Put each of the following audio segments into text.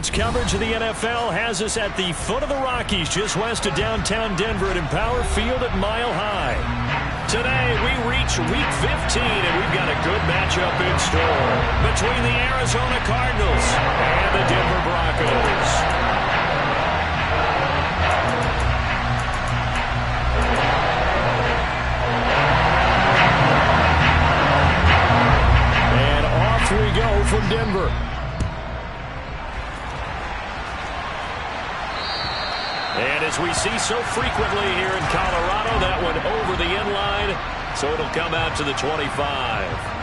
Sports coverage of the NFL has us at the foot of the Rockies, just west of downtown Denver at Empower Field at Mile High. Today, we reach Week 15, and we've got a good matchup in store between the Arizona Cardinals and the Denver Broncos. And off we go from Denver. And as we see so frequently here in Colorado, that one over the end line, so it'll come out to the 25.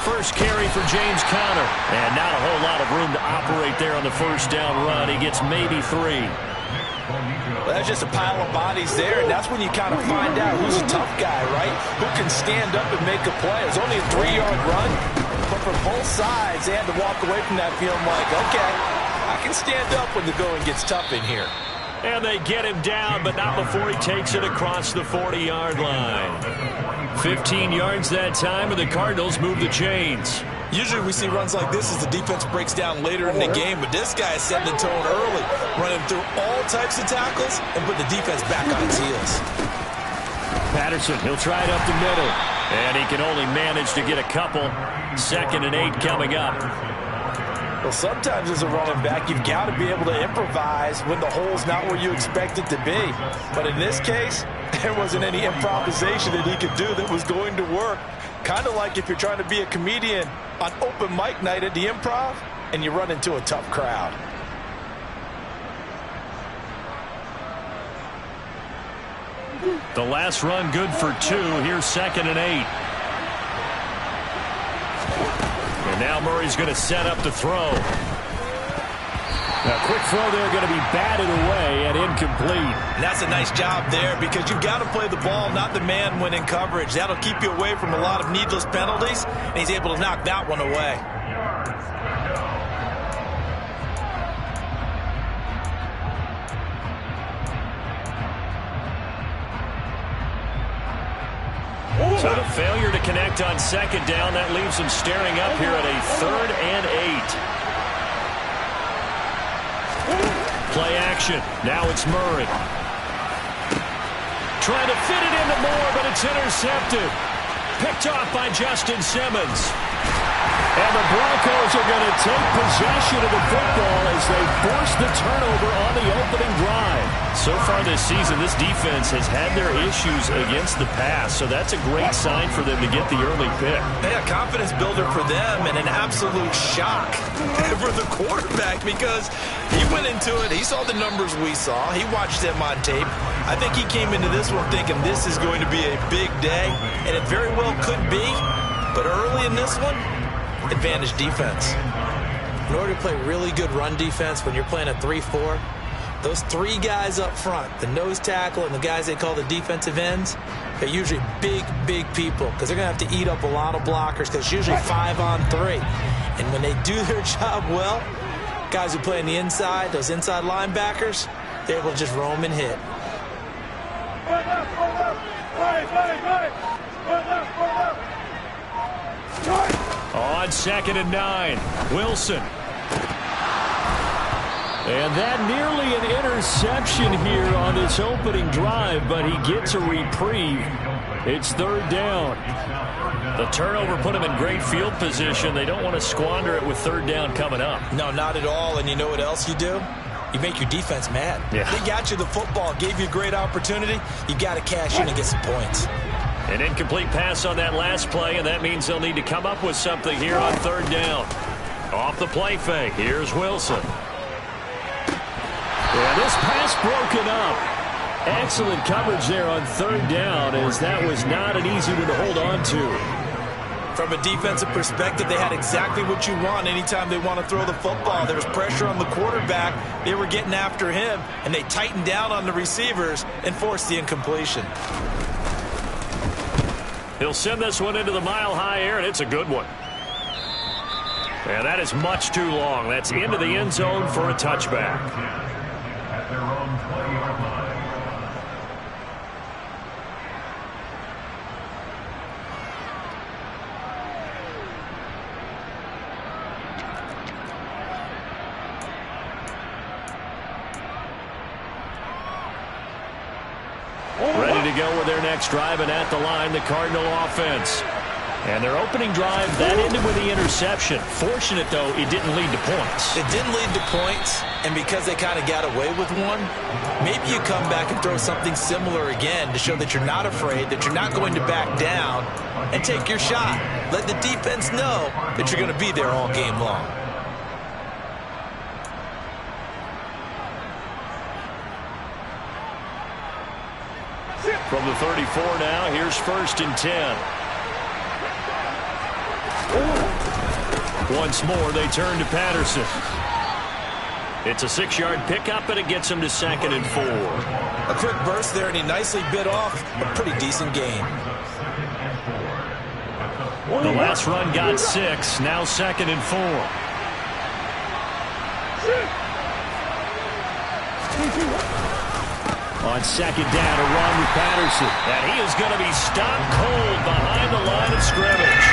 First carry for James Conner, and not a whole lot of room to operate there on the first down run. He gets maybe 3. Well, that's just a pile of bodies there, and that's when you kind of find out who's a tough guy, right? Who can stand up and make a play. It's only a 3-yard run, but for both sides, they had to walk away from that feeling like, okay, I can stand up when the going gets tough in here. And they get him down, but not before he takes it across the 40-yard line. 15 yards that time, and the Cardinals move the chains. Usually we see runs like this as the defense breaks down later in the game, but this guy is setting the tone early, running through all types of tackles and put the defense back on its heels. Patterson, he'll try it up the middle, and he can only manage to get a couple. 2nd and 8 coming up. Well, sometimes as a running back, you've got to be able to improvise when the hole's not where you expect it to be. But in this case, there wasn't any improvisation that he could do that was going to work. Kind of like if you're trying to be a comedian on open mic night at the Improv and you run into a tough crowd. The last run good for 2. Here's 2nd and 8. And now Murray's going to set up the throw. A quick throw there going to be batted away and incomplete. And that's a nice job there because you've got to play the ball, not the man when in coverage. That'll keep you away from a lot of needless penalties, and he's able to knock that one away. So the failure to connect on 2nd down, that leaves him staring up here at a 3rd and 8. Play action. Now it's Murray. Trying to fit it into Moore, but it's intercepted. Picked off by Justin Simmons. And the Broncos are going to take possession of the football as they force the turnover on the opening drive. So far this season, this defense has had their issues against the pass, so that's a great sign for them to get the early pick. Yeah, confidence builder for them and an absolute shock for the quarterback because he went into it. He saw the numbers we saw. He watched them on tape. I think he came into this one thinking this is going to be a big day, and it very well could be. But early in this one, advantage defense. In order to play really good run defense when you're playing a 3-4, those 3 guys up front, the nose tackle and the guys they call the defensive ends, they're usually big, big people because they're going to have to eat up a lot of blockers because it's usually 5-on-3. And when they do their job well, guys who play on the inside, those inside linebackers, they're able to just roam and hit. On 2nd and 9, Wilson. And that nearly an interception here on this opening drive, but he gets a reprieve. It's 3rd down. The turnover put him in great field position. They don't want to squander it with 3rd down coming up. No, not at all. And you know what else you do? You make your defense mad. Yeah. They got you the football, gave you a great opportunity. You got to cash in and get some points. An incomplete pass on that last play, and that means they'll need to come up with something here on 3rd down. Off the play fake, here's Wilson. And this pass broken up. Excellent coverage there on 3rd down, as that was not an easy one to hold on to. From a defensive perspective, they had exactly what you want anytime they want to throw the football. There was pressure on the quarterback. They were getting after him, and they tightened down on the receivers and forced the incompletion. He'll send this one into the mile-high air, and it's a good one. And that is much too long. That's into the end zone for a touchback. At their own 20-yard line. Ready to go with their next drive, and at the line, the Cardinal offense. And their opening drive, that ended with the interception. Fortunate, though, it didn't lead to points. It didn't lead to points, and because they kind of got away with one, maybe you come back and throw something similar again to show that you're not afraid, that you're not going to back down, and take your shot. Let the defense know that you're going to be there all game long. From the 34 now, here's 1st and 10. Once more, they turn to Patterson. It's a 6-yard pickup, and it gets him to 2nd and 4. A quick burst there, and he nicely bit off a pretty decent gain. The last run got 6, now 2nd and 4. On 2nd down, a run with Patterson. And he is going to be stopped cold behind the line of scrimmage.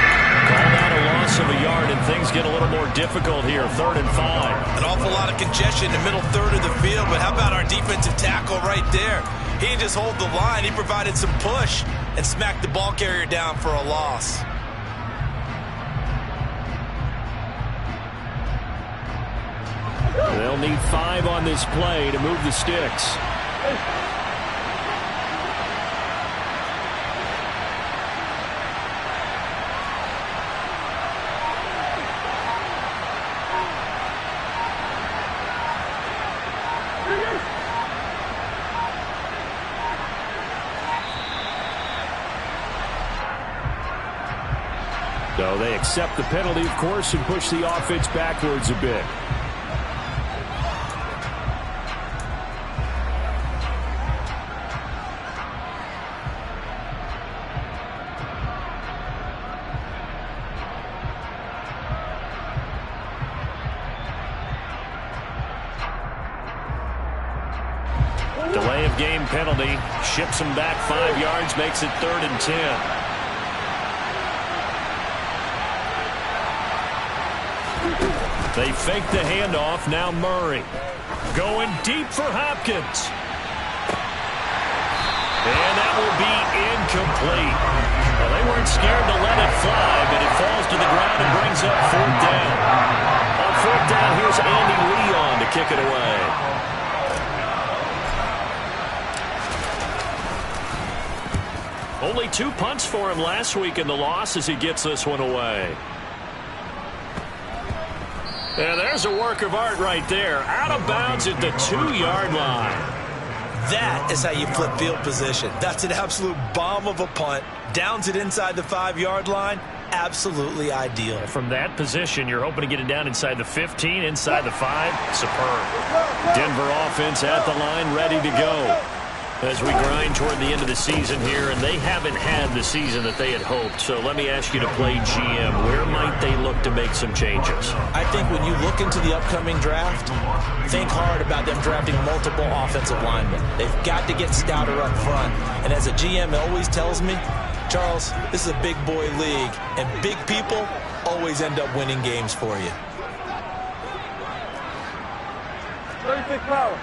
Called out a loss of a yard, and things get a little more difficult here. 3rd and 5. An awful lot of congestion in the middle third of the field, but how about our defensive tackle right there? He didn't just hold the line. He provided some push and smacked the ball carrier down for a loss. They'll need 5 on this play to move the sticks. So they accept the penalty, of course, and push the offense backwards a bit. Delay of game penalty. Ships him back 5 yards, makes it 3rd and 10. They fake the handoff. Now Murray. Going deep for Hopkins. And that will be incomplete. Well, they weren't scared to let it fly, but it falls to the ground and brings up 4th down. On 4th down, here's Andy Leon to kick it away. Only 2 punts for him last week in the loss as he gets this one away. And there's a work of art right there. Out of bounds at the 2-yard line. That is how you flip field position. That's an absolute bomb of a punt. Downs it inside the 5-yard line. Absolutely ideal. From that position, you're hoping to get it down inside the 15, inside the 5. Superb. Denver offense at the line, ready to go. As we grind toward the end of the season here, and they haven't had the season that they had hoped. So let me ask you to play GM. Where might they look to make some changes? I think when you look into the upcoming draft, think hard about them drafting multiple offensive linemen. They've got to get stouter up front. And as a GM always tells me, Charles, this is a big boy league, and big people always end up winning games for you. 36 power.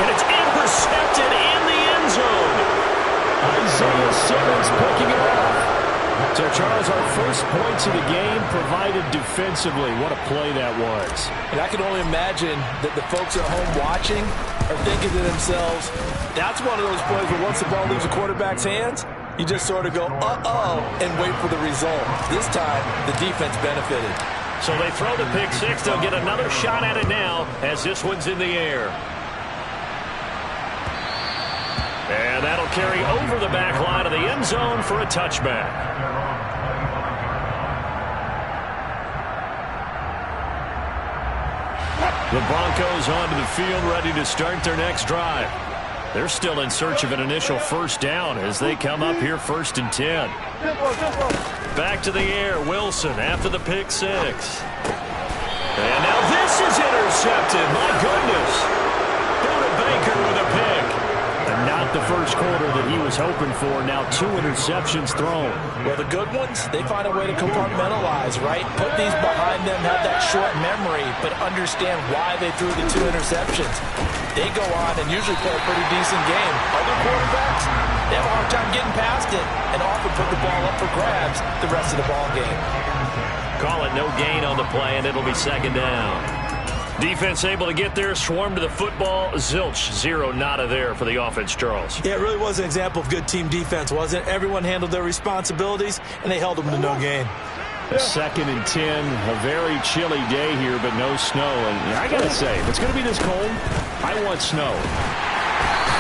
And it's intercepted in the end zone. Isaiah Simmons picking it up. So, Charles, our first points of the game provided defensively. What a play that was. And I can only imagine that the folks at home watching are thinking to themselves, that's one of those plays where once the ball leaves the quarterback's hands, you just sort of go, uh-oh, and wait for the result. This time, the defense benefited. So they throw the pick 6. They'll get another shot at it now as this one's in the air. And that'll carry over the back line of the end zone for a touchback. The Broncos onto the field, ready to start their next drive. They're still in search of an initial first down as they come up here 1st and 10. Back to the air, Wilson after the pick six. And now this is intercepted. My goodness. Buda Baker with a pick. And not the first quarter that he was hoping for. Now 2 interceptions thrown. Well, the good ones, they find a way to compartmentalize, right? Put these behind them, have that short memory, but understand why they threw the 2 interceptions. They go on and usually play a pretty decent game. Other quarterbacks, they have a hard time getting past it and often put the ball up for grabs the rest of the ball game. Call it no gain on the play, and it'll be 2nd down. Defense able to get there, swarm to the football. Zilch, 0 nada there for the offense, Charles. Yeah, it really was an example of good team defense, wasn't it? Everyone handled their responsibilities, and they held them to no gain. 2nd and 10, a very chilly day here, but no snow. And I got to say, if it's going to be this cold, I want snow.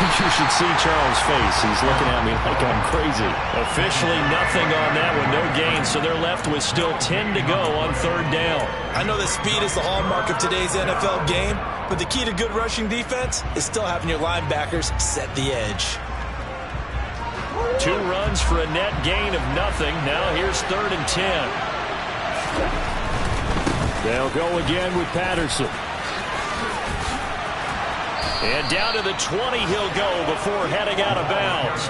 You should see Charles' face. He's looking at me like I'm crazy. Officially nothing on that one, no gain, so they're left with still 10 to go on 3rd down. I know that speed is the hallmark of today's NFL game, but the key to good rushing defense is still having your linebackers set the edge. 2 runs for a net gain of nothing. Now here's 3rd and 10. They'll go again with Patterson. And down to the 20 he'll go before heading out of bounds.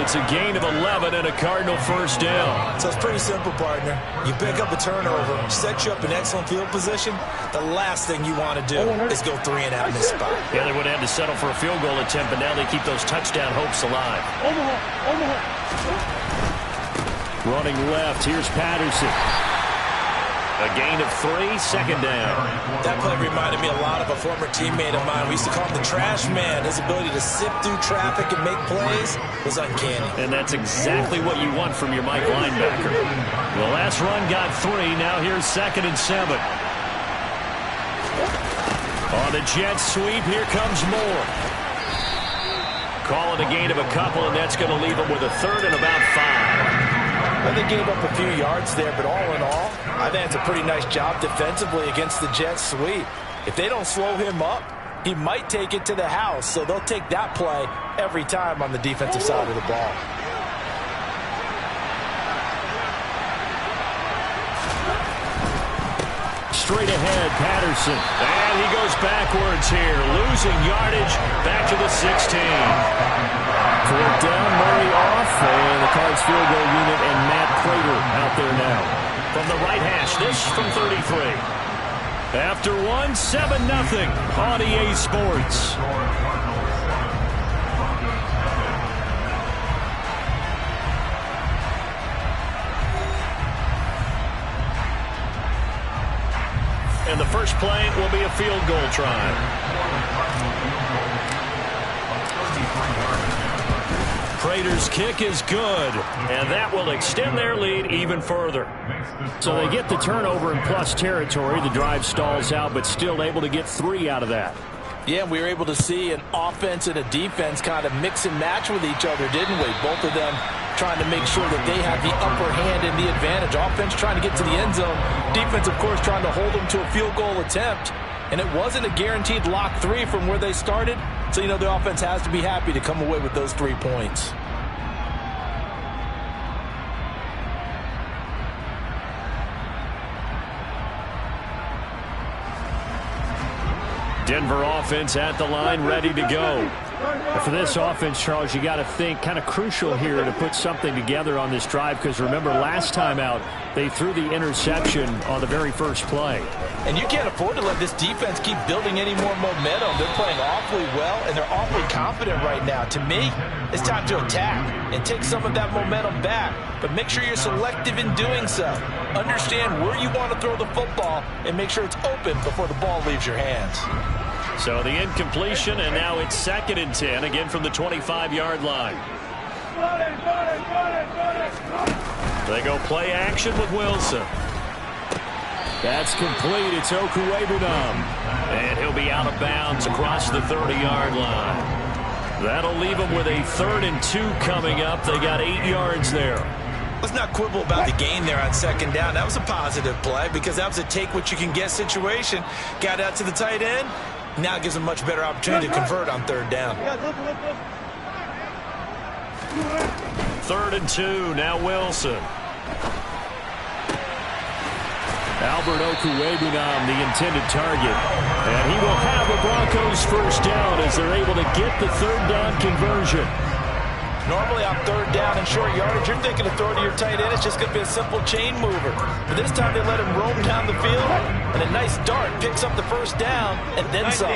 It's a gain of 11 and a Cardinal first down. So it's pretty simple, partner. You pick up a turnover, set you up in excellent field position. The last thing you want to do is go 3 and out in this spot. Yeah, they would have had to settle for a field goal attempt, but now they keep those touchdown hopes alive. Running left, here's Patterson. A gain of 3, 2nd down. That play reminded me a lot of a former teammate of mine. We used to call him the trash man. His ability to sift through traffic and make plays was uncanny. And that's exactly what you want from your Mike linebacker. The last run got 3. Now here's 2nd and 7. On the jet sweep, here comes Moore. Call it a gain of a couple, and that's going to leave him with a 3rd and about 5. Well, they gave up a few yards there, but all in all, I think it's a pretty nice job defensively against the jet sweep. If they don't slow him up, he might take it to the house, so they'll take that play every time on the defensive side of the ball. Straight ahead, Patterson. And he goes backwards here, losing yardage back to the 16. 4th down, Murray off, and the Cards field goal unit and Matt Prater out there now. From the right hash, this from 33. After 1, 7-0 on EA Sports. And the first play will be a field goal try. Prater's kick is good, and that will extend their lead even further. So they get the turnover in plus territory. The drive stalls out, but still able to get 3 out of that. Yeah, we were able to see an offense and a defense kind of mix and match with each other, didn't we? Both of them trying to make sure that they have the upper hand and the advantage. Offense trying to get to the end zone. Defense, of course, trying to hold them to a field goal attempt. And it wasn't a guaranteed lock 3 from where they started. So, you know, the offense has to be happy to come away with those 3 points. Denver offense at the line, ready to go. And for this offense, Charles, you got to think kind of crucial here to put something together on this drive, because remember last time out they threw the interception on the very first play. And you can't afford to let this defense keep building any more momentum. They're playing awfully well, and they're awfully confident right now. To me, it's time to attack and take some of that momentum back. But make sure you're selective in doing so. Understand where you want to throw the football and make sure it's open before the ball leaves your hands. So the incompletion, and now it's 2nd and 10, again from the 25-yard line. They go play action with Wilson. That's complete. It's Okuwebunam. And he'll be out of bounds across the 30-yard line. That'll leave them with a 3rd and 2 coming up. They got 8 yards there. Let's not quibble about the gain there on 2nd down. That was a positive play because that was a take-what-you-can-get situation. Got out to the tight end. Now it gives them a much better opportunity to convert on 3rd down. 3rd and 2. Now Wilson. Albert Okwuegbunam, the intended target. And he will have the Broncos 1st down as they're able to get the 3rd down conversion. Normally on 3rd down and short yardage, you're thinking to throw to your tight end. It's just going to be a simple chain mover. But this time they let him roam down the field, and a nice dart picks up the 1st down and then some.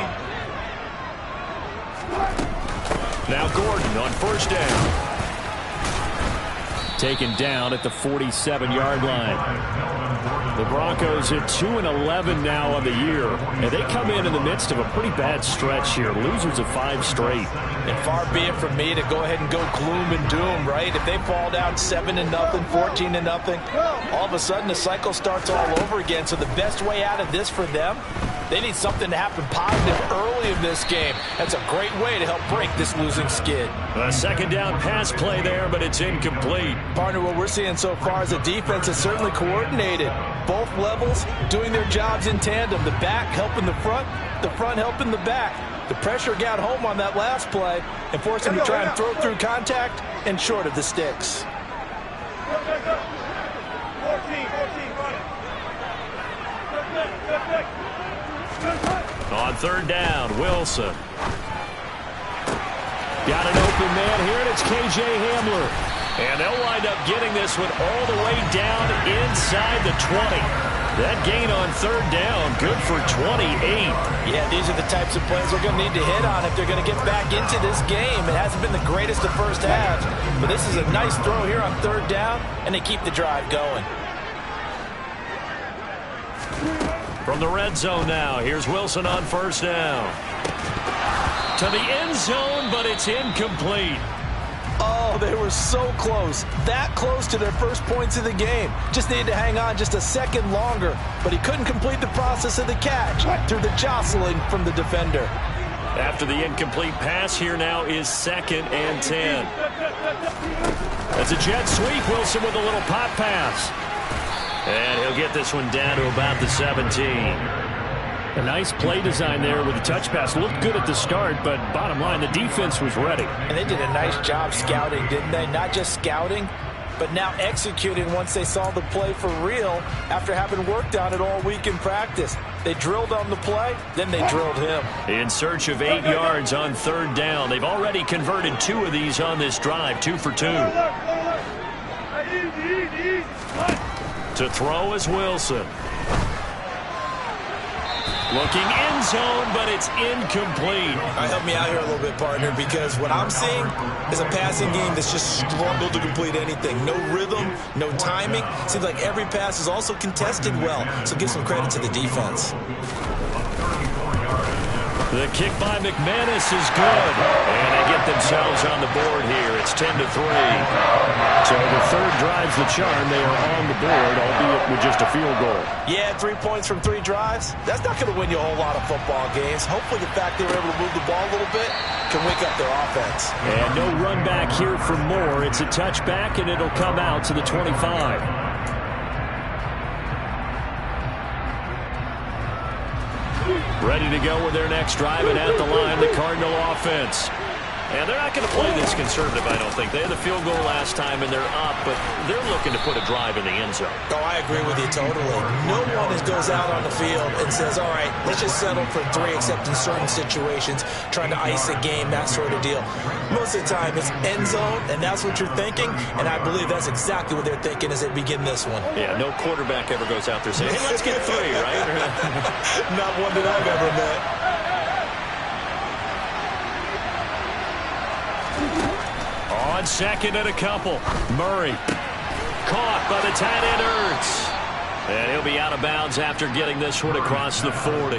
Now Gordon on 1st down. Taken down at the 47-yard line. The Broncos at 2-11 now on the year. And they come in the midst of a pretty bad stretch here. Losers of 5 straight. And far be it from me to go ahead and go gloom and doom, right? If they fall down 7-0, 14-0, all of a sudden the cycle starts all over again. So the best way out of this for them, they need something to happen positive early in this game. That's a great way to help break this losing skid. A 2nd down pass play there, but it's incomplete. Partner, what we're seeing so far is the defense is certainly coordinated. Both levels doing their jobs in tandem. The back helping the front helping the back. The pressure got home on that last play and forced him to try and throw through contact and short of the sticks. 14, On 3rd down, Wilson. Got an open man here, and it's K.J. Hamler. And they'll wind up getting this one all the way down inside the 20. That gain on 3rd down, good for 28. Yeah, these are the types of plays they're going to need to hit on if they're going to get back into this game. It hasn't been the greatest of first halves, but this is a nice throw here on 3rd down, and they keep the drive going. From the red zone now, here's Wilson on 1st down. To the end zone, but it's incomplete. Oh, they were so close. That close to their first points of the game. Just needed to hang on just a second longer, but he couldn't complete the process of the catch through the jostling from the defender. After the incomplete pass, here now is 2nd and 10. That's a jet sweep. Wilson with a little pop pass. And he'll get this one down to about the 17. A nice play design there with the touch pass. Looked good at the start, but bottom line, the defense was ready. And they did a nice job scouting, didn't they? Not just scouting, but now executing once they saw the play for real after having worked on it all week in practice. They drilled on the play, then they drilled him. In search of 8 yards on 3rd down. They've already converted 2 of these on this drive, 2 for 2. To throw is Wilson. Looking end zone, but it's incomplete. Help me out here a little bit, partner, because what I'm seeing is a passing game that's just struggled to complete anything. No rhythm, no timing. Seems like every pass is also contested well, so give some credit to the defense. The kick by McManus is good. And they get themselves on the board here. It's 10-3. So the 3rd drives the charm. They are on the board, albeit with just a field goal. Yeah, 3 points from 3 drives. That's not going to win you a whole lot of football games. Hopefully the fact they were able to move the ball a little bit can wake up their offense. And no run back here for Moore. It's a touchback, and it'll come out to the 25. Ready to go with their next drive, and at the line, the Cardinal offense. And they're not going to play this conservative, I don't think. They had the field goal last time, and they're up, but they're looking to put a drive in the end zone. Oh, I agree with you totally. No one goes out on the field and says, all right, let's just settle for 3, except in certain situations, trying to ice a game, that sort of deal. Most of the time, it's end zone, and that's what you're thinking, and I believe that's exactly what they're thinking as they begin this one. Yeah, no quarterback ever goes out there saying, hey, let's get 3, right? Not one that I've ever met. On 2nd and a couple. Murray caught by the tight end Ertz. And he'll be out of bounds after getting this one across the 40.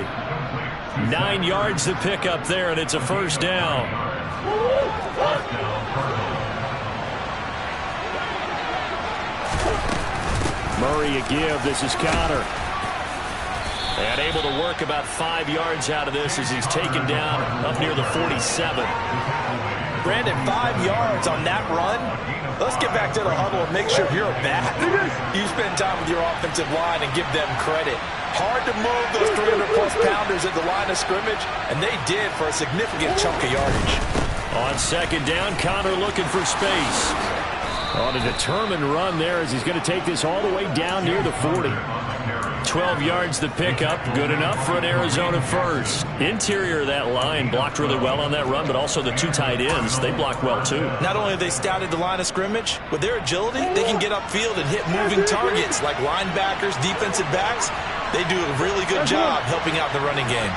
9 yards to pick up there, and it's a 1st down. Murray a give. This is Connor. And And able to work about 5 yards out of this as he's taken down up near the 47. Brandon, 5 yards on that run. Let's get back to the huddle and make sure you're back. You spend time with your offensive line and give them credit. Hard to move those 300-plus pounders at the line of scrimmage, and they did for a significant chunk of yardage. On second down, Connor looking for space. On a determined run there as he's going to take this all the way down near the 40. 12 yards to pick up. Good enough for an Arizona first. Interior of that line blocked really well on that run, but also the 2 tight ends, they blocked well too. Not only have they scouted the line of scrimmage, with their agility, they can get upfield and hit moving targets like linebackers, defensive backs. They do a really good job helping out the running game.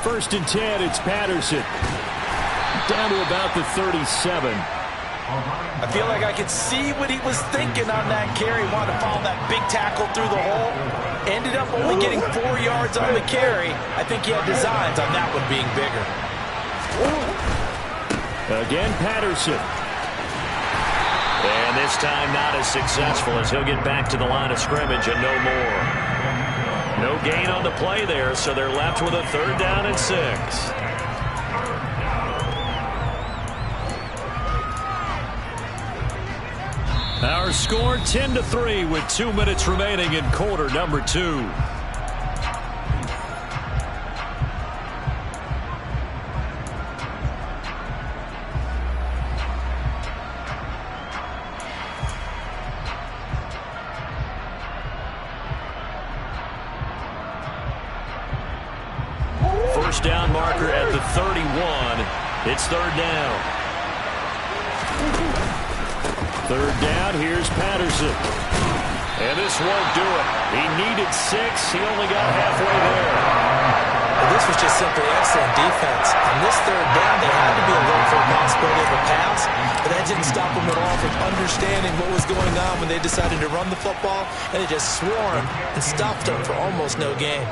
First and 10, it's Patterson. Down to about the 37. I feel like I could see what he was thinking on that carry. Wanted to follow that big tackle through the hole. Ended up only getting 4 yards on the carry. I think he had designs on that one being bigger. Again, Patterson. And this time not as successful as he'll get back to the line of scrimmage and no more. No gain on the play there, so they're left with a 3rd down and 6. Our score 10-3 with 2 minutes remaining in quarter number 2. First down marker at the 31. It's 3rd down. 3rd down, here's Patterson. And this won't do it. He needed 6. He only got halfway there. Well, this was just simply excellent defense. On this 3rd down, they had to be alert for the possibility of a pass, but that didn't stop them at all from understanding what was going on when they decided to run the football, and they just swarmed and stopped them for almost no gain.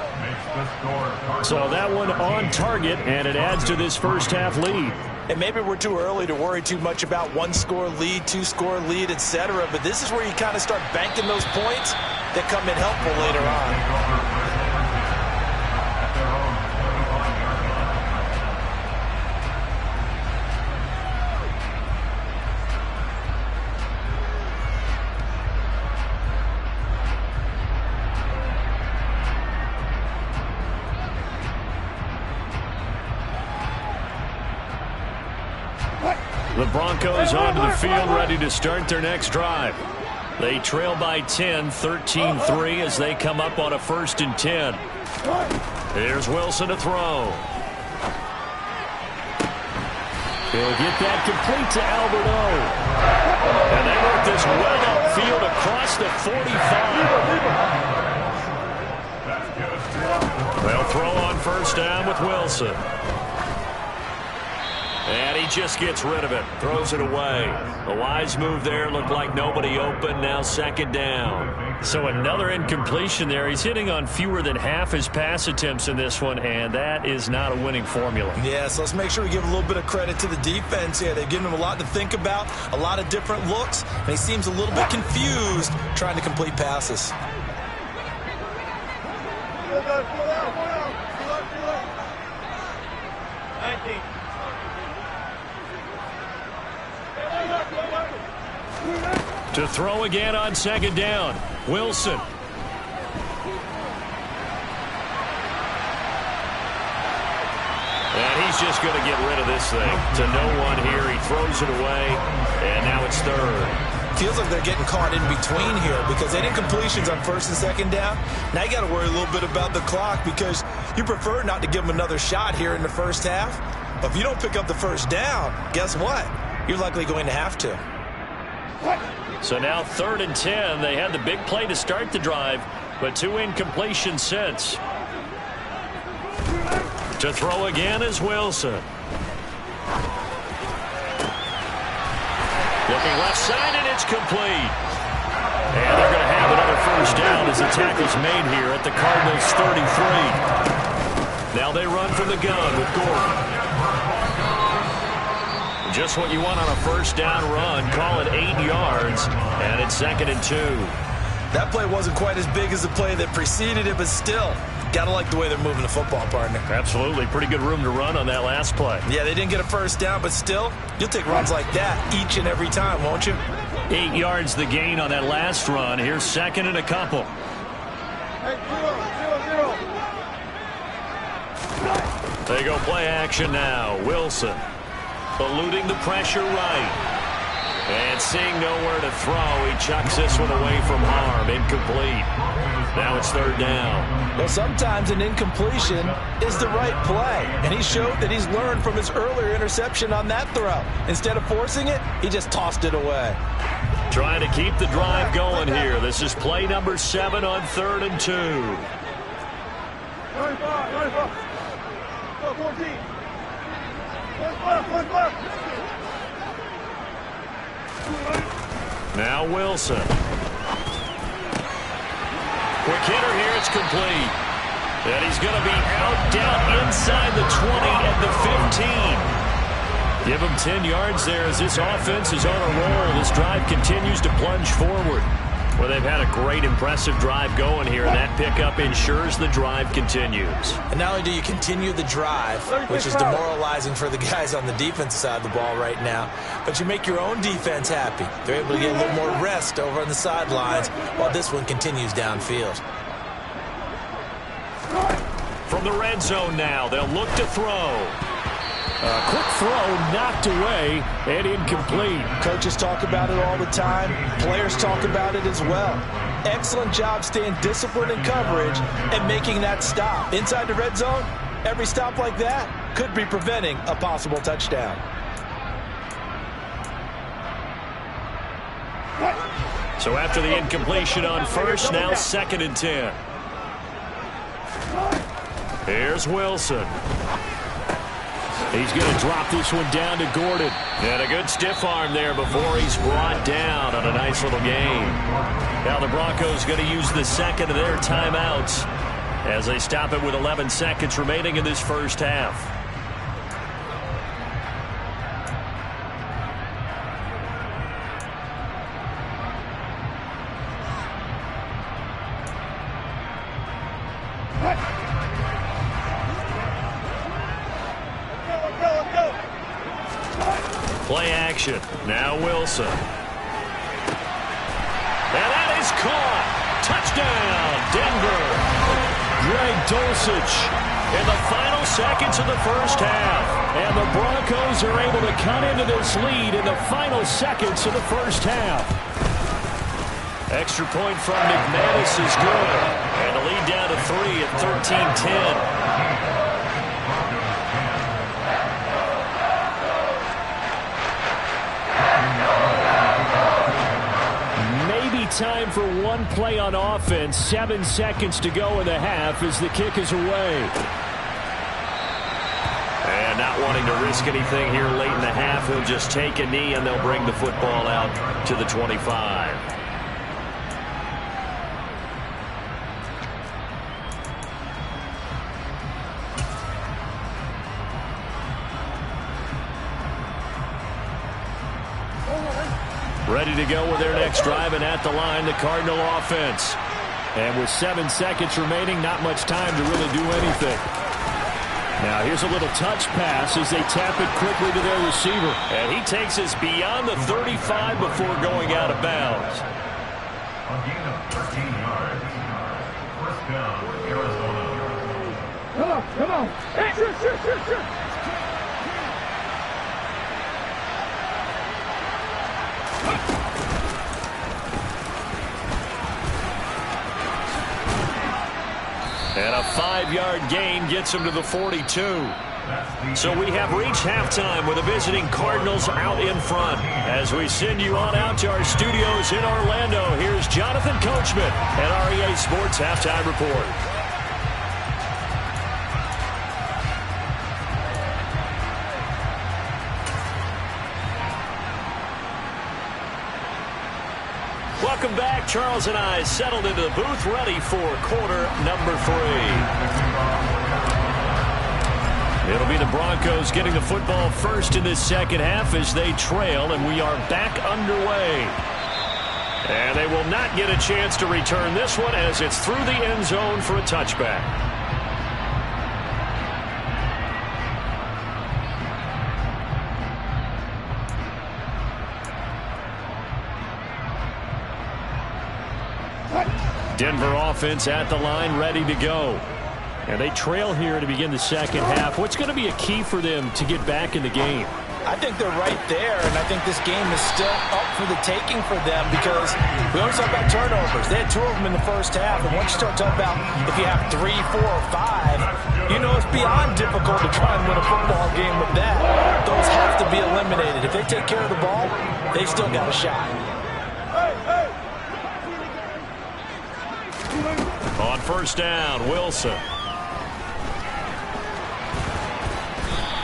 So that one on target, and it adds to this first half lead. And maybe we're too early to worry too much about 1-score lead, 2-score lead, etc. But this is where you kind of start banking those points that come in helpful later on. The Broncos onto the field, ready to start their next drive. They trail by 10, 13-3 as they come up on a 1st and 10. Here's Wilson to throw. He'll get that complete to Alberto. And they work this well upfield across the 45. They'll throw on first down with Wilson. And he just gets rid of it, throws it away. A wise move there, looked like nobody open, now 2nd down. So another incompletion there. He's hitting on fewer than half his pass attempts in this one, and that is not a winning formula. Yeah, so let's make sure we give a little bit of credit to the defense here. They've given him a lot to think about, a lot of different looks, and he seems a little bit confused trying to complete passes. To throw again on 2nd down, Wilson. And he's just going to get rid of this thing. To no one here, he throws it away, and now it's 3rd. Feels like they're getting caught in between here because they did completions on 1st and 2nd down. Now you got to worry a little bit about the clock because you prefer not to give them another shot here in the first half. But if you don't pick up the 1st down, guess what? You're likely going to have to. So now 3rd and 10. They had the big play to start the drive, but 2 incompletions since. To throw again is Wilson. Looking left side, and it's complete. And they're going to have another first down as the tackle's made here at the Cardinals' 33. Now they run from the gun with Gordon. Just what you want on a first down run. Call it 8 yards, and it's 2nd and 2. That play wasn't quite as big as the play that preceded it, but still, got to like the way they're moving the football, partner. Absolutely. Pretty good room to run on that last play. Yeah, they didn't get a first down, but still, you'll take runs like that each and every time, won't you? 8 yards the gain on that last run. Here's 2nd and a couple. Hey, 0, 0, 0. They go play action now. Wilson eluding the pressure right. And seeing nowhere to throw, he chucks this one away from harm. Incomplete. Now it's 3rd down. Well, sometimes an incompletion is the right play. And he showed that he's learned from his earlier interception on that throw. Instead of forcing it, he just tossed it away. Trying to keep the drive going here. This is play number 7 on 3rd and 2. 95. 14. 45. Now Wilson. Quick hitter here. It's complete. And he's going to be out down inside the 20 at the 15. Give him 10 yards there as this offense is on a roll. This drive continues to plunge forward. Well, they've had a great, impressive drive going here, and that pickup ensures the drive continues. And not only do you continue the drive, which is demoralizing for the guys on the defensive side of the ball right now, but you make your own defense happy. They're able to get a little more rest over on the sidelines while this one continues downfield. From the red zone now, they'll look to throw. A quick throw knocked away and incomplete. Coaches talk about it all the time. Players talk about it as well. Excellent job staying disciplined in coverage and making that stop. Inside the red zone, every stop like that could be preventing a possible touchdown. So after the incompletion on first, now 2nd and 10. Here's Wilson. He's going to drop this one down to Gordon. And a good stiff arm there before he's brought down on a nice little gain. Now the Broncos going to use the 2nd of their timeouts as they stop it with 11 seconds remaining in this first half. Play action. Now Wilson. And that is caught. Touchdown, Denver. Greg Dulcich in the final seconds of the first half. And the Broncos are able to cut into this lead in the final seconds of the first half. Extra point from McManus is good. And the lead down to 3 at 13-10. Time for one play on offense. 7 seconds to go in the half as the kick is away. And not wanting to risk anything here late in the half, he'll just take a knee and they'll bring the football out to the 25. Ready to go with their next drive, and at the line, the Cardinal offense. And with 7 seconds remaining, not much time to really do anything. Now here's a little touch pass as they tap it quickly to their receiver. And he takes us beyond the 35 before going out of bounds. A gain of 13 yards. First down, Arizona. Come on. Hey, shoot. And a 5-yard gain gets him to the 42. So we have reached halftime with the visiting Cardinals out in front. As we send you on out to our studios in Orlando, here's Jonathan Coachman at REA Sports Halftime Report. Welcome back. Charles and I settled into the booth ready for quarter number 3. It'll be the Broncos getting the football first in this second half as they trail, and we are back underway. And they will not get a chance to return this one as it's through the end zone for a touchback. Denver offense at the line, ready to go. And they trail here to begin the second half. What's going to be a key for them to get back in the game? I think they're right there, and I think this game is still up for the taking for them because we always talk about turnovers. They had 2 of them in the first half, and once you start talking about if you have 3, 4, or 5, you know it's beyond difficult to try and win a football game with that. Those have to be eliminated. If they take care of the ball, they've still got a shot. On first down, Wilson.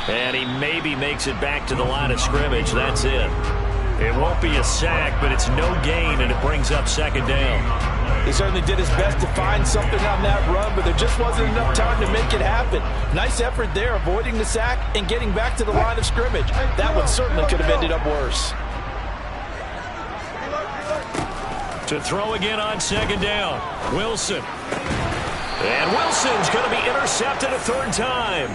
And he maybe makes it back to the line of scrimmage. That's it. It won't be a sack, but it's no gain, and it brings up second down. He certainly did his best to find something on that run, but there just wasn't enough time to make it happen. Nice effort there, avoiding the sack and getting back to the line of scrimmage. That one certainly could have ended up worse. To throw again on second down, Wilson. And Wilson's going to be intercepted a third time.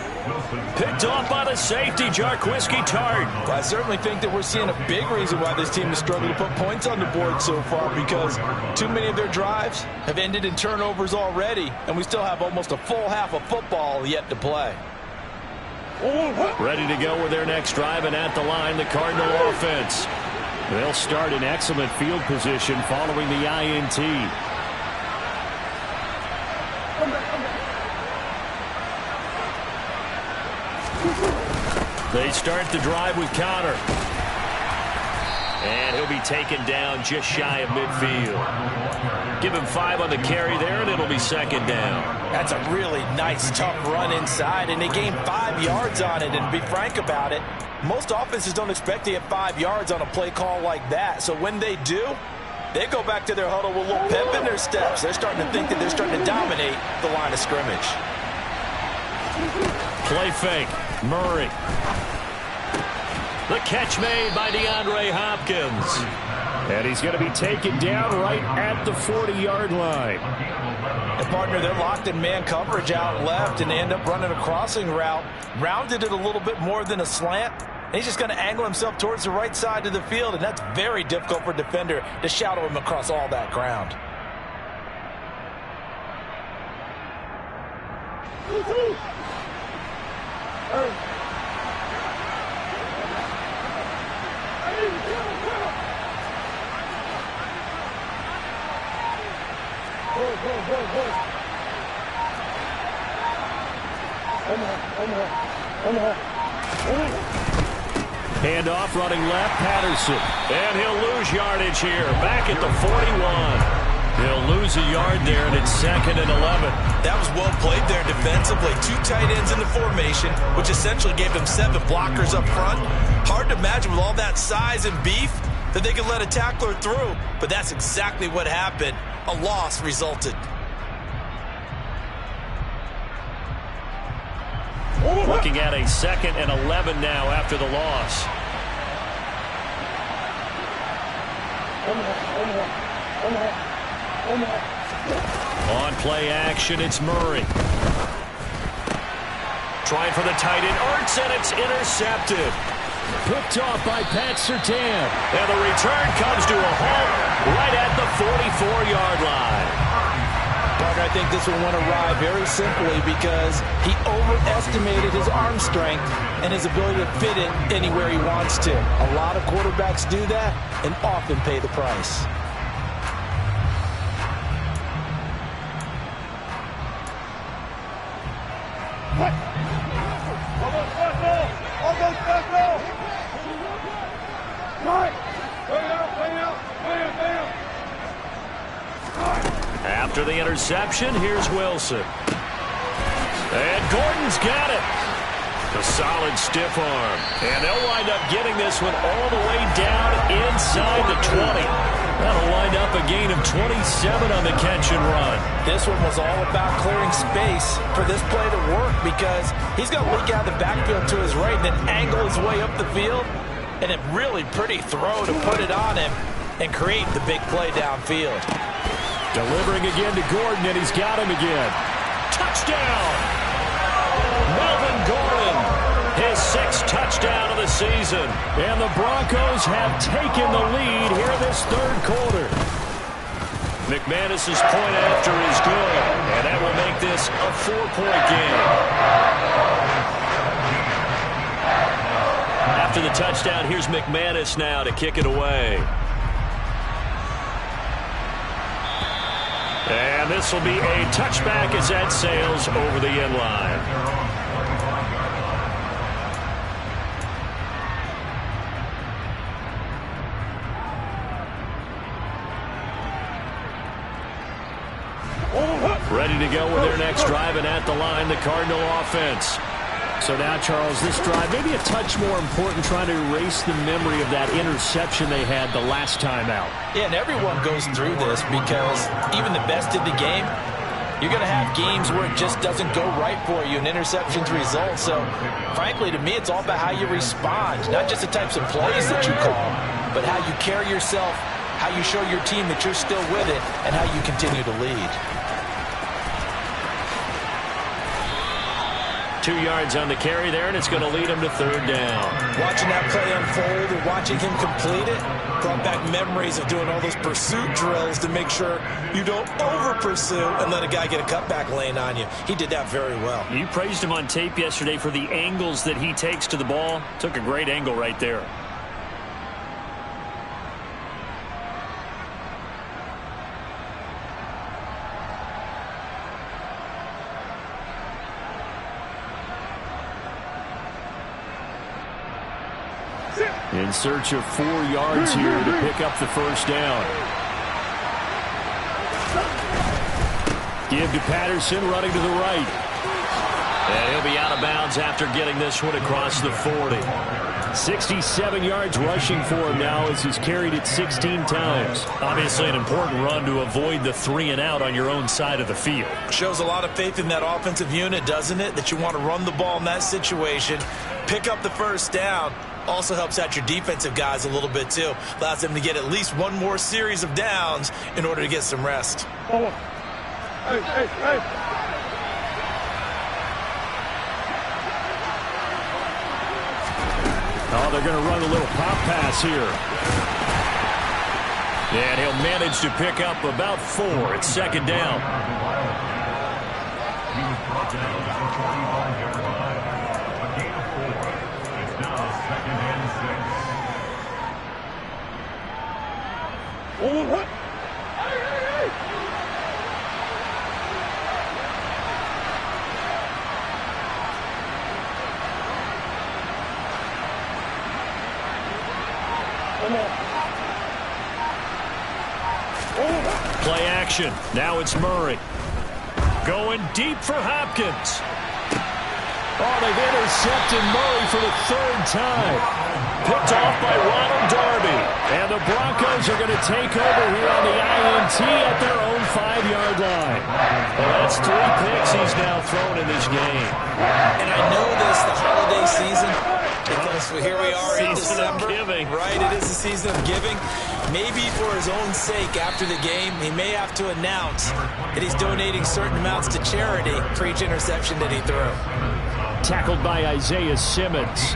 Picked off by the safety, Jarquiski Tart. I certainly think that we're seeing a big reason why this team has struggled to put points on the board so far, because too many of their drives have ended in turnovers already, and we still have almost a full half of football yet to play. Ready to go with their next drive, and at the line, the Cardinal offense. They'll start in excellent field position following the INT. They start the drive with Connor. And he'll be taken down just shy of midfield. Give him 5 on the carry there, and it'll be second down. That's a really nice, tough run inside, and they gained 5 yards on it. And to be frank about it, most offenses don't expect to get 5 yards on a play call like that. So when they do, they go back to their huddle with a little pep in their steps. They're starting to think that they're starting to dominate the line of scrimmage. Play fake. Murray. The catch made by DeAndre Hopkins. And he's going to be taken down right at the 40-yard line. And, partner, they're locked in man coverage out left, and they end up running a crossing route. Rounded it a little bit more than a slant. And he's just going to angle himself towards the right side of the field, and that's very difficult for a defender to shadow him across all that ground. Handoff running left, Patterson. And he'll lose yardage here. Back at the 41. He'll lose a yard there, and it's 2nd and 11. That was well played there defensively. 2 tight ends in the formation, which essentially gave them 7 blockers up front. Hard to imagine with all that size and beef that they could let a tackler through. But that's exactly what happened. A loss resulted. Looking at a 2nd and 11 now after the loss. On play action, it's Murray. Trying for the tight end, Ertz, and it's intercepted. Picked off by Pat Surtain. And the return comes to a halt right at the 44-yard line. Partner, I think this one went awry very simply because he overestimated his arm strength and his ability to fit it anywhere he wants to. A lot of quarterbacks do that and often pay the price. After the interception, here's Wilson. And Gordon's got it. A solid stiff arm. And they'll wind up getting this one all the way down inside the 20. That'll wind up a gain of 27 on the catch and run. This one was all about clearing space for this play to work because he's going to leak out the backfield to his right and then angle his way up the field. And a really pretty throw to put it on him and create the big play downfield. Delivering again to Gordon, and he's got him again. Touchdown! Melvin Gordon, his 6th touchdown of the season. And the Broncos have taken the lead here in this third quarter. McManus's point after is good, and that will make this a 4-point game. After the touchdown, here's McManus now to kick it away. And this will be a touchback as that sails over the end line. Ready to go with their next drive, and at the line, the Cardinal offense. So now, Charles, this drive maybe a touch more important, trying to erase the memory of that interception they had the last time out. Yeah, and everyone goes through this because even the best in the game, you're going to have games where it just doesn't go right for you, and interceptions result. So, frankly, to me, it's all about how you respond, not just the types of plays that you call, but how you carry yourself, how you show your team that you're still with it, and how you continue to lead. 2 yards on the carry there, and it's going to lead him to third down. Watching that play unfold and watching him complete it brought back memories of doing all those pursuit drills to make sure you don't over-pursue and let a guy get a cutback lane on you. He did that very well. You praised him on tape yesterday for the angles that he takes to the ball. Took a great angle right there. In search of 4 yards here to pick up the first down. Give to Patterson, running to the right. And he'll be out of bounds after getting this one across the 40. 67 yards rushing for him now as he's carried it 16 times. Obviously an important run to avoid the 3 and out on your own side of the field. Shows a lot of faith in that offensive unit, doesn't it? That you want to run the ball in that situation, pick up the first down. Also helps out your defensive guys a little bit, too. Allows them to get at least one more series of downs in order to get some rest. Hey. Oh, they're going to run a little pop pass here. And he'll manage to pick up about 4. It's second down. He was brought down at the 41-yard line. A gain of 4. It's now 2nd and 6. Oh, what? Play action. Now it's Murray. Going deep for Hopkins. Oh, they've intercepted Murray for the 3rd time. Picked off by Ronald Darby. And the Broncos are going to take over here on the INT at their own 5-yard line. Well, that's 3 picks he's now thrown in this game. And I know this, the holiday season, because here we are in December. Giving. Right, it is the season of giving. Maybe for his own sake after the game, he may have to announce that he's donating certain amounts to charity for each interception that he threw. Tackled by Isaiah Simmons.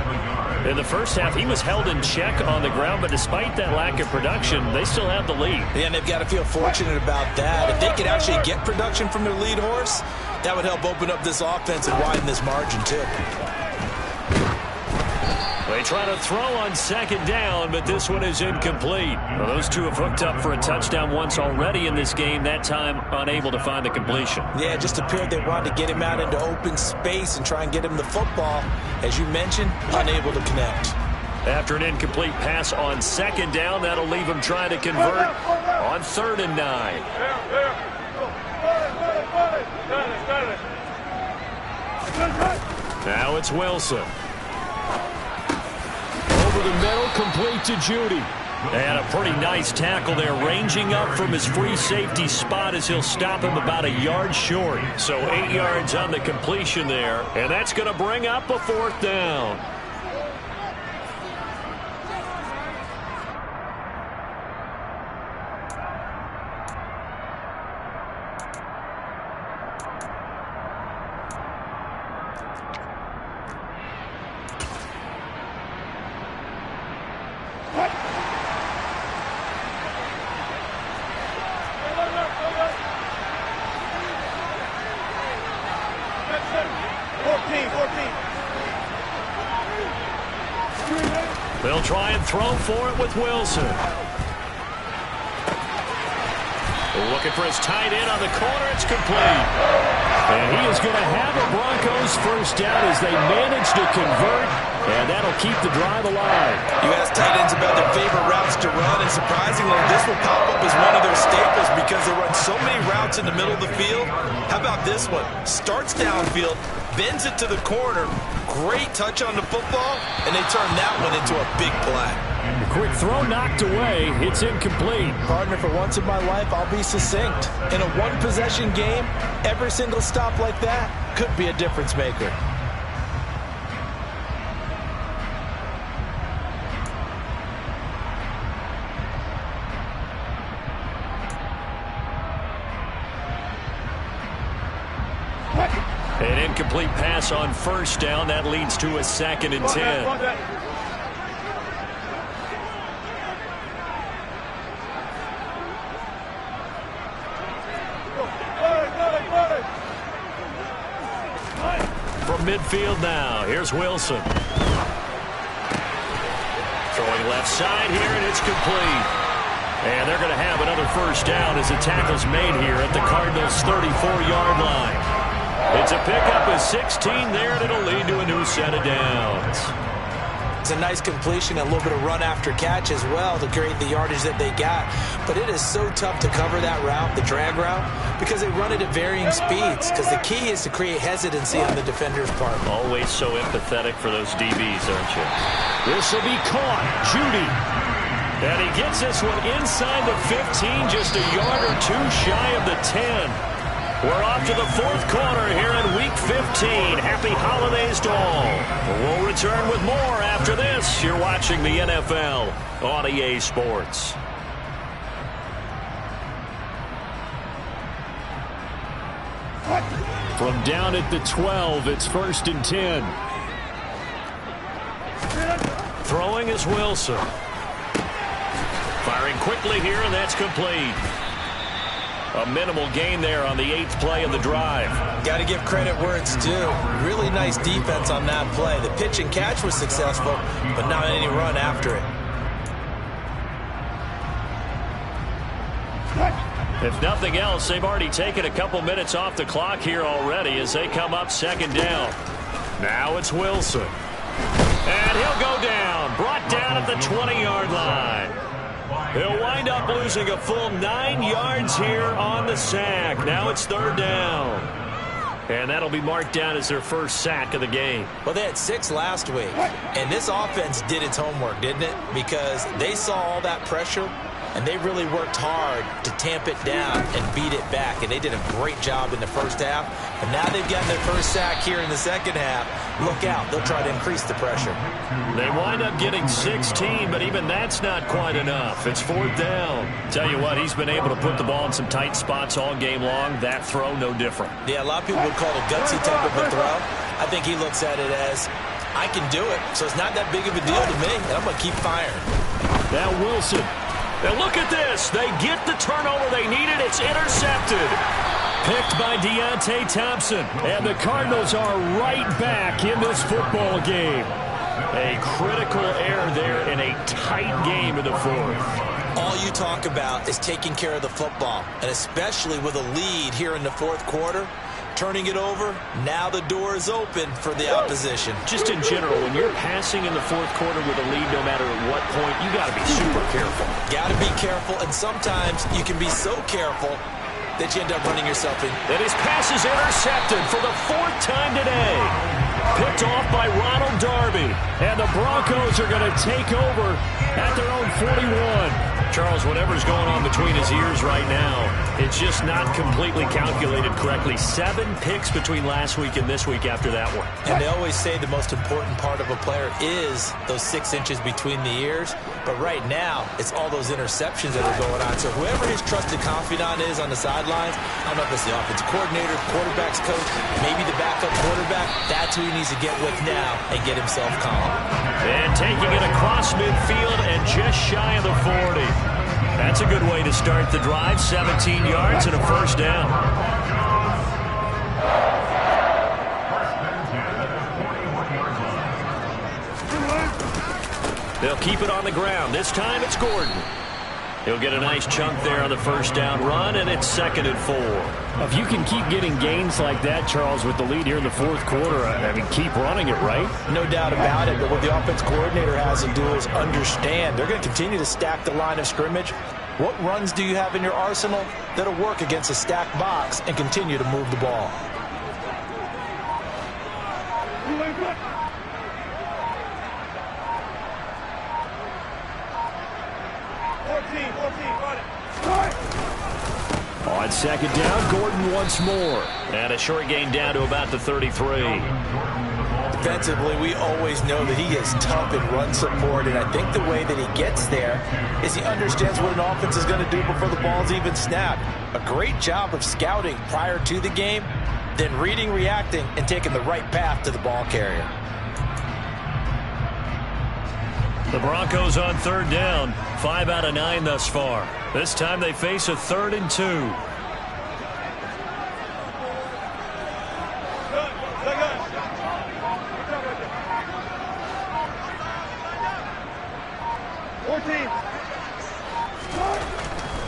In the first half, he was held in check on the ground, but despite that lack of production, they still have the lead. Yeah, and they've got to feel fortunate about that. If they could actually get production from their lead horse, that would help open up this offense and widen this margin, too. They try to throw on 2nd down, but this one is incomplete. Well, those two have hooked up for a touchdown once already in this game, that time unable to find the completion. Yeah, it just appeared they wanted to get him out into open space and try and get him the football. As you mentioned, unable to connect. After an incomplete pass on 2nd down, that'll leave him trying to convert on 3rd and 9. Got it. Now it's Wilson. Over the middle, complete to Judy. And a pretty nice tackle there, ranging up from his free safety spot as he'll stop him about a yard short. So 8 yards on the completion there, and that's going to bring up a 4th down. They'll try and throw for it with Wilson. Looking for his tight end on the corner. It's complete. And he is going to have a Broncos first down as they manage to convert, and that'll keep the drive alive. You ask tight ends about their favorite routes to run, and surprisingly, this will pop up as one of their staples because they run so many routes in the middle of the field. How about this one? Starts downfield, bends it to the corner, great touch on the football, and they turn that one into a big play. Quick throw knocked away. It's incomplete. Partner, for once in my life, I'll be succinct. In a one-possession game, every single stop like that could be a difference maker. An incomplete pass on first down. That leads to a 2nd and 10. From midfield now, here's Wilson. Throwing left side here, and it's complete. And they're going to have another first down as the tackle's made here at the Cardinals' 34-yard line. It's a pickup of 16 there, and it'll lead to a new set of downs. It's a nice completion, a little bit of run after catch as well to create the yardage that they got. But it is so tough to cover that route, the drag route, because they run it at varying speeds. Because the key is to create hesitancy on the defender's part. Always so empathetic for those DBs, aren't you? This will be caught. Judy. And he gets this one inside the 15, just a yard or two shy of the 10. We're off to the 4th quarter here in Week 15. Happy holidays to all. We'll return with more after this. You're watching the NFL on EA Sports. From down at the 12, it's 1st and 10. Throwing is Wilson. Firing quickly here, and that's complete. A minimal gain there on the 8th play of the drive. Got to give credit where it's due. Really nice defense on that play. The pitch and catch was successful, but not any run after it. If nothing else, they've already taken a couple minutes off the clock here already as they come up 2nd down. Now it's Wilson. And he'll go down. Brought down at the 20-yard line. He'll wind up losing a full 9 yards here on the sack. Now it's 3rd down. And that'll be marked down as their first sack of the game. Well, they had 6 last week. And this offense did its homework, didn't it? Because they saw all that pressure, and they really worked hard to tamp it down and beat it back. And they did a great job in the first half. And now they've gotten their first sack here in the second half. Look out. They'll try to increase the pressure. They wind up getting 16, but even that's not quite enough. It's 4th down. Tell you what, he's been able to put the ball in some tight spots all game long. That throw, no different. Yeah, a lot of people would call it a gutsy type of a throw. I think he looks at it as, I can do it, so it's not that big of a deal to me, and I'm going to keep firing. Now Wilson. And look at this. They get the turnover they needed. It's intercepted. Picked by Deontay Thompson. And the Cardinals are right back in this football game. A critical error there in a tight game in the 4th. All you talk about is taking care of the football, and especially with a lead here in the 4th quarter. Turning it over, now the door is open for the opposition. Just in general, when you're passing in the 4th quarter with a lead, no matter at what point, you got to be super careful. Got to be careful, and sometimes you can be so careful that you end up running yourself in. And his pass is intercepted for the 4th time today. Picked off by Ronald Darby. And the Broncos are going to take over at their own 41. Charles, whatever's going on between his ears right now, it's just not completely calculated correctly. 7 picks between last week and this week after that one. And they always say the most important part of a player is those 6 inches between the ears. But right now, it's all those interceptions that are going on. So whoever his trusted confidant is on the sidelines, I don't know if it's the offensive coordinator, quarterback's coach, maybe the backup quarterback, that's who he needs to get with now and get himself calm. And taking it across midfield and just shy of the 40. That's a good way to start the drive. 17 yards and a first down. They'll keep it on the ground. This time it's Gordon. He'll get a nice chunk there on the first down run, and it's 2nd and 4. If you can keep getting gains like that, Charles, with the lead here in the fourth quarter, I mean, keep running it, right? No doubt about it, but what the offense coordinator has to do is understand. They're going to continue to stack the line of scrimmage. What runs do you have in your arsenal that'll work against a stacked box and continue to move the ball? On 2nd down, Gordon once more. And a short gain down to about the 33. Defensively, we always know that he is tough in run support, and I think the way that he gets there is he understands what an offense is going to do before the ball's even snapped. A great job of scouting prior to the game, then reading, reacting, and taking the right path to the ball carrier. The Broncos on 3rd down, 5 out of 9 thus far. This time they face a 3rd and 2.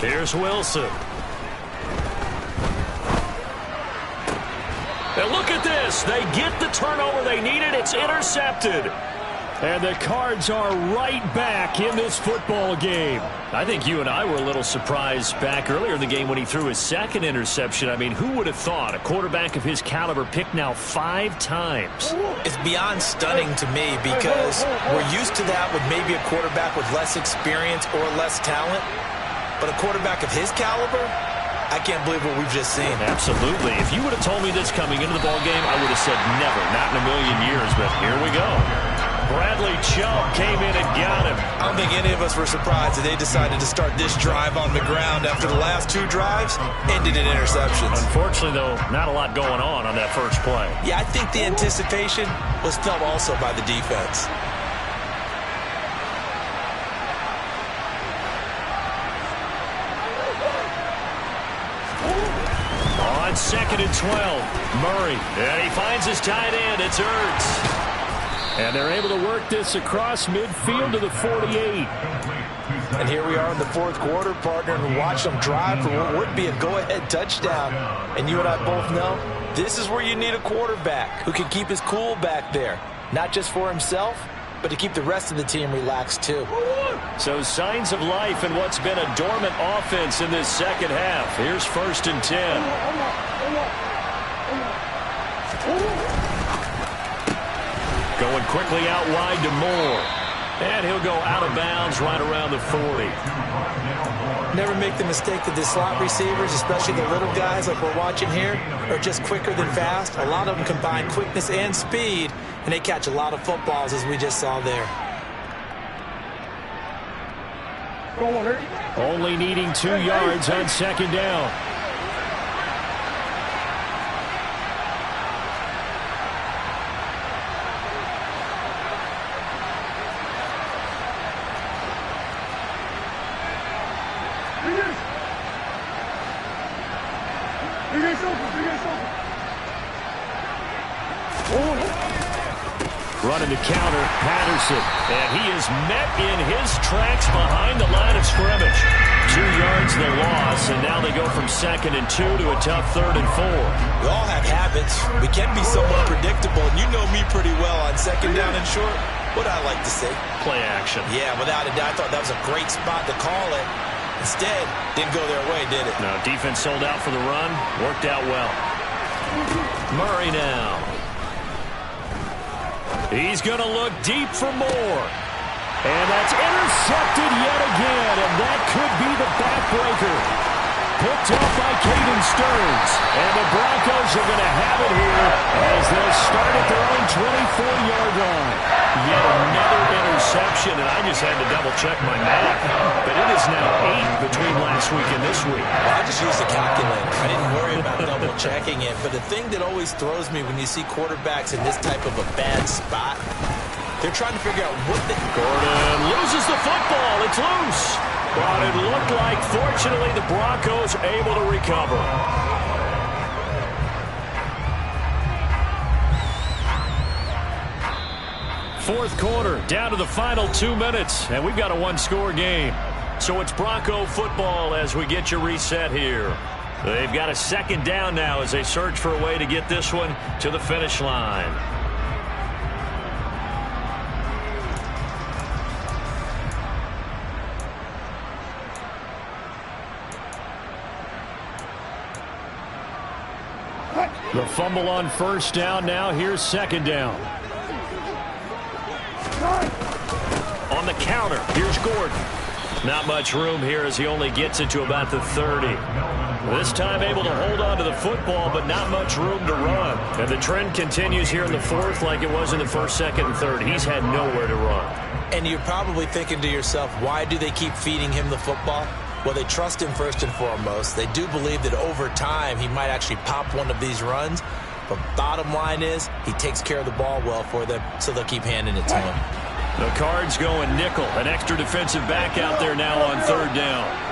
Here's Wilson. And look at this. They get the turnover they needed. It's intercepted. And the Cards are right back in this football game. I think you and I were a little surprised back earlier in the game when he threw his 2nd interception. I mean, who would have thought a quarterback of his caliber picked now 5 times? It's beyond stunning to me because we're used to that with maybe a quarterback with less experience or less talent. But a quarterback of his caliber, I can't believe what we've just seen. Absolutely. If you would have told me this coming into the ballgame, I would have said never, not in a million years. But here we go. Bradley Chubb came in and got him. I don't think any of us were surprised that they decided to start this drive on the ground after the last 2 drives ended in interceptions. Unfortunately, though, not a lot going on that first play. Yeah, I think the anticipation was felt also by the defense. On 2nd and 12, Murray. And he finds his tight end. It's Ertz. And they're able to work this across midfield to the 48. And here we are in the fourth quarter, partner, and watch them drive for what would be a go-ahead touchdown. And you and I both know this is where you need a quarterback who can keep his cool back there, not just for himself, but to keep the rest of the team relaxed too. So signs of life in what's been a dormant offense in this second half. Here's 1st and 10. Going quickly out wide to Moore. And he'll go out of bounds right around the 40. Never make the mistake that the slot receivers, especially the little guys like we're watching here, are just quicker than fast. A lot of them combine quickness and speed, and they catch a lot of footballs, as we just saw there. Only needing 2 yards on 2nd down. Running the counter, Patterson. And he is met in his tracks behind the line of scrimmage. 2 yards the loss, and now they go from 2nd and 2 to a tough 3rd and 4. We all have habits. We can be somewhat predictable, and you know me pretty well on 2nd down and short. What I like to see. Play action. Yeah, without a doubt, I thought that was a great spot to call it. Instead, didn't go their way, did it? No, defense sold out for the run. Worked out well. Murray now. He's going to look deep for more. And that's intercepted yet again, and that could be the backbreaker. Picked off by Caden Stearns. And the Broncos are going to have it here as they'll start at their own 24-yard line. Yet another interception, and I just had to double-check my math. But it is now 8 between last week and this week. Well, I just used a calculator. I didn't worry about double-checking it. But the thing that always throws me when you see quarterbacks in this type of a bad spot, they're trying to figure out what the... Gordon loses the football. It's loose. But it looked like, fortunately, the Broncos able to recover. Fourth quarter, down to the final 2 minutes, and we've got a one-score game. So it's Bronco football as we get you reset here. They've got a second down now as they search for a way to get this one to the finish line. The fumble on first down now. Here's second down. On the counter, here's Gordon. Not much room here as he only gets it to about the 30. This time able to hold on to the football, but not much room to run. And the trend continues here in the fourth like it was in the first, second, and third. He's had nowhere to run. And you're probably thinking to yourself, why do they keep feeding him the football? Well, they trust him first and foremost. They do believe that over time he might actually pop one of these runs. But bottom line is he takes care of the ball well for them, so they'll keep handing it to him. The Cards going nickel. An extra defensive back out there now on third down.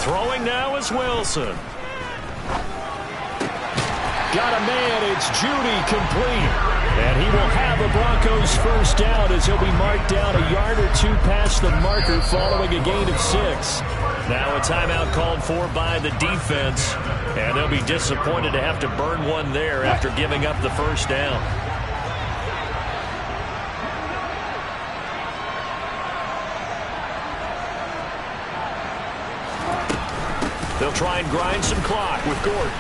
Throwing now is Wilson. Got a man, it's Judy, complete. And he will have the Broncos first down as he'll be marked down a yard or two past the marker following a gain of 6. Now a timeout called for by the defense. And they'll be disappointed to have to burn one there after giving up the first down. They'll try and grind some clock with Gordon.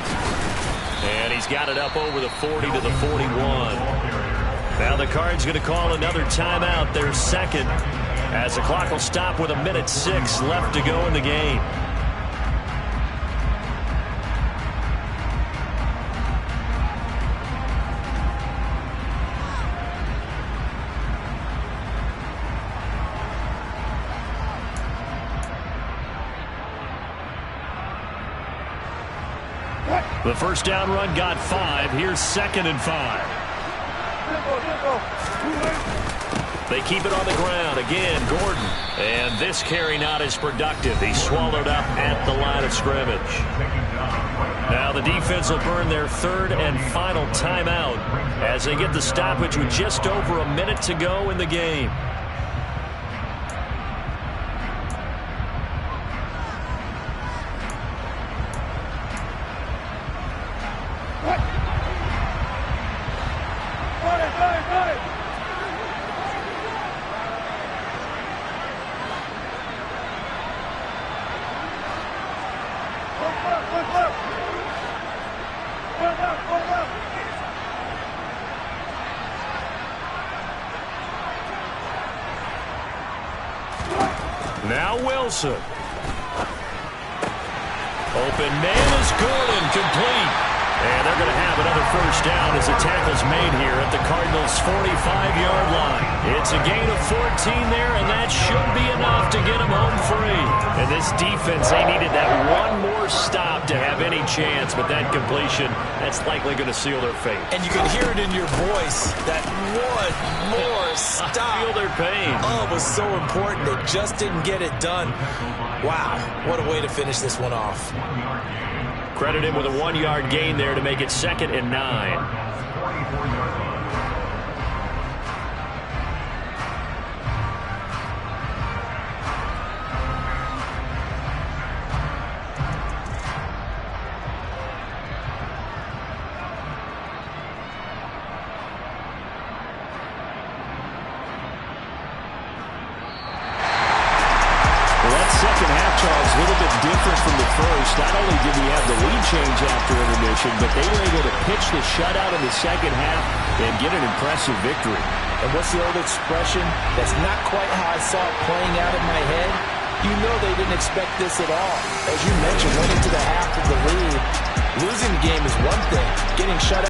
And he's got it up over the 40 to the 41. Now the Cards going to call another timeout, their second, as the clock will stop with 1:06 left to go in the game. The first down run got 5. Here's second and 5. They keep it on the ground. Again, Gordon. And this carry not as productive. He's swallowed up at the line of scrimmage. Now the defense will burn their third and final timeout as they get the stoppage with just over a minute to go in the game. Now Wilson. Open man is Gordon, complete. And they're going to have another first down as the tackle's made here at the Cardinals' 45-yard line. It's a gain of 14 there, and that should be enough to get them home free. And this defense, they needed that one more stop to have any chance, but that completion, that's likely going to seal their fate. And you can hear it in your voice, that one more stop. I feel their pain. Oh, it was so important. They just didn't get it done. Wow, what a way to finish this one off. Credit him with a 1-yard gain there to make it 2nd and 9. little bit different from the first. Not only did we have the lead change after intermission, but they were able to pitch the shutout in the second half and get an impressive victory. And what's the old expression? That's not quite how I saw it playing out in my head. You know they didn't expect this at all. As you mentioned, went into the half of the lead. Losing the game is one thing. Getting shut out